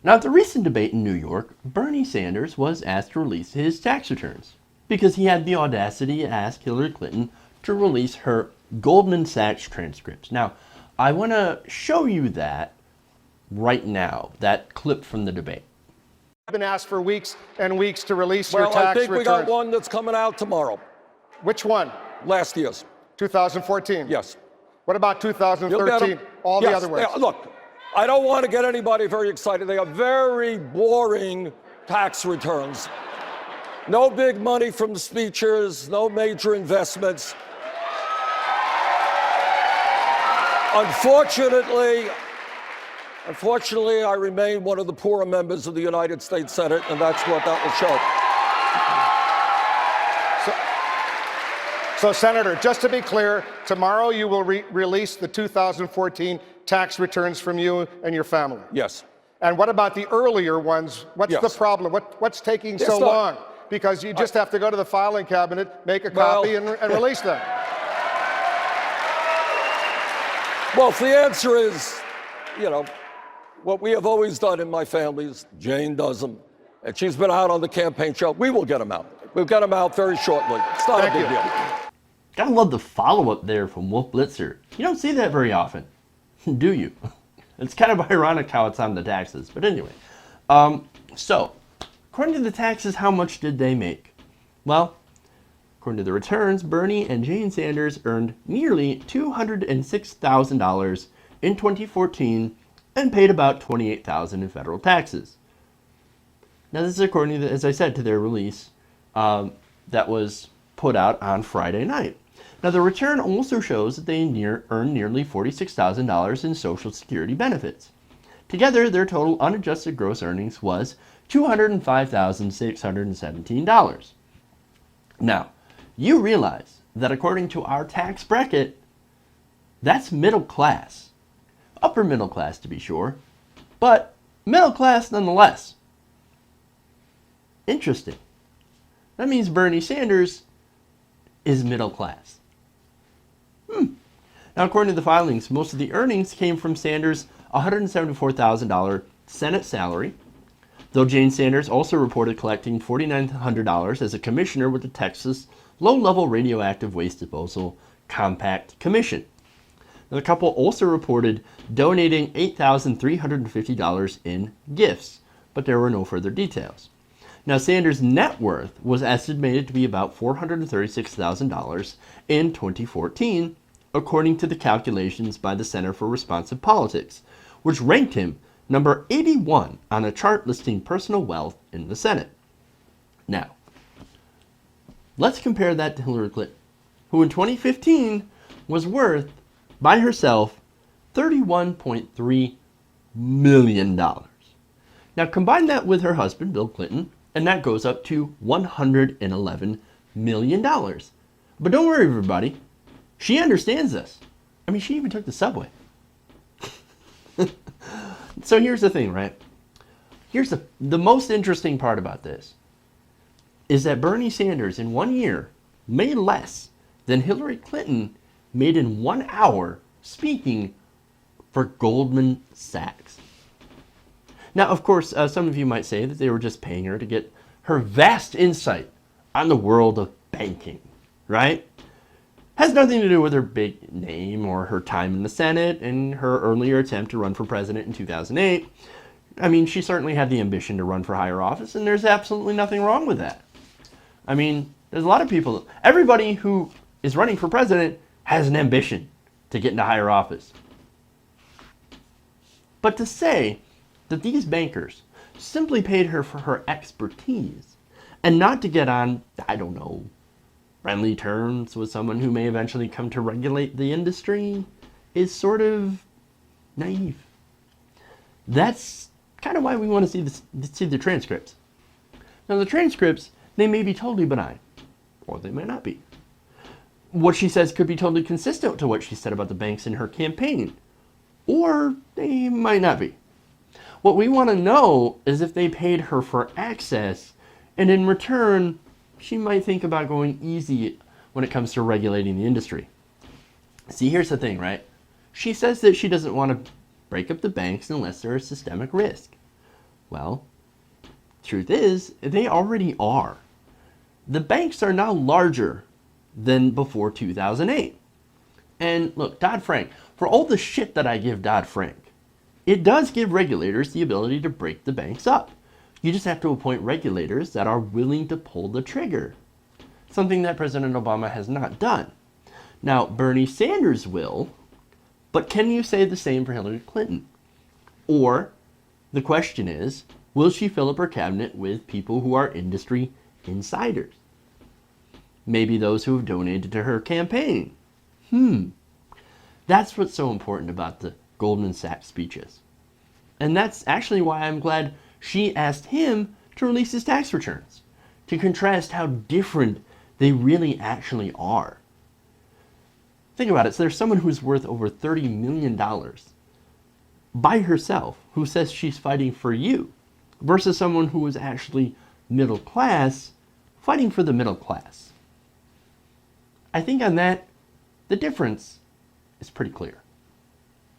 Now, at the recent debate in New York, Bernie Sanders was asked to release his tax returns because he had the audacity to ask Hillary Clinton to release her Goldman Sachs transcripts. Now, I want to show you that right now, that clip from the debate. I've been asked for weeks and weeks to release your tax returns. Well, I think we got one that's coming out tomorrow. Which one? Last year's. 2014? Yes. What about 2013? All yes. the other ones? Yeah, look, I don't want to get anybody very excited. They are very boring tax returns. No big money from the speeches, no major investments. Unfortunately, I remain one of the poorer members of the United States Senate, and that's what that will show. So, Senator, just to be clear, tomorrow you will release the 2014 tax returns from you and your family? Yes. And what about the earlier ones? What's the problem? What's taking so long? Because you just have to go to the filing cabinet, make a copy, and release them. Well, the answer is, what we have always done in my family is Jane does them, and she's been out on the campaign trail. We will get them out. We'll get them out very shortly. It's not a big deal. Gotta love the follow-up there from Wolf Blitzer. You don't see that very often, do you? It's kind of ironic how it's on the taxes, but anyway. So, according to the taxes, how much did they make? Well, according to the returns, Bernie and Jane Sanders earned nearly $206,000 in 2014 and paid about $28,000 in federal taxes. Now, this is according to, as I said, to their release that was put out on Friday night. Now, the return also shows that they earned nearly $46,000 in Social Security benefits. Together, their total unadjusted gross earnings was $205,617. Now, you realize that according to our tax bracket, that's middle class. Upper middle class, to be sure, but middle class nonetheless. Interesting. That means Bernie Sanders is middle class. Now, according to the filings, most of the earnings came from Sanders' $174,000 Senate salary, though Jane Sanders also reported collecting $4,900 as a commissioner with the Texas Low-Level Radioactive Waste Disposal Compact Commission. Now, the couple also reported donating $8,350 in gifts, but there were no further details. Now, Sanders' net worth was estimated to be about $436,000 in 2014, according to the calculations by the Center for Responsive Politics, which ranked him number 81 on a chart listing personal wealth in the Senate. Now, let's compare that to Hillary Clinton, who in 2015 was worth, by herself, $31.3 million. Now, combine that with her husband, Bill Clinton, and that goes up to $111 million. But don't worry, everybody. She understands this. I mean, she even took the subway. So here's the thing, right? Here's the most interesting part about this is that Bernie Sanders in 1 year made less than Hillary Clinton made in 1 hour speaking for Goldman Sachs. Now, of course, some of you might say that they were just paying her to get her vast insight on the world of banking, right? Has nothing to do with her big name or her time in the Senate and her earlier attempt to run for president in 2008. I mean, she certainly had the ambition to run for higher office, and there's absolutely nothing wrong with that. I mean, there's a lot of people, everybody who is running for president has an ambition to get into higher office. But to say that these bankers simply paid her for her expertise and not to get on, I don't know, friendly terms with someone who may eventually come to regulate the industry is sort of naive. That's kind of why we want to see the transcripts. Now, the transcripts, they may be totally benign, or they may not be. What she says could be totally consistent to what she said about the banks in her campaign, or they might not be. What we want to know is if they paid her for access, and in return, she might think about going easy when it comes to regulating the industry. See, here's the thing, right? She says that she doesn't want to break up the banks unless they're a systemic risk. Well, truth is, they already are. The banks are now larger than before 2008. And look, Dodd-Frank, for all the shit that I give Dodd-Frank, it does give regulators the ability to break the banks up. You just have to appoint regulators that are willing to pull the trigger. Something that President Obama has not done. Now, Bernie Sanders will, but can you say the same for Hillary Clinton? Or, the question is, will she fill up her cabinet with people who are industry insiders? Maybe those who have donated to her campaign. That's what's so important about the Goldman Sachs speeches. And that's actually why I'm glad she asked him to release his tax returns, to contrast how different they really actually are. Think about it. So there's someone who's worth over $30 million by herself who says she's fighting for you versus someone who is actually middle class fighting for the middle class. I think on that, the difference is pretty clear.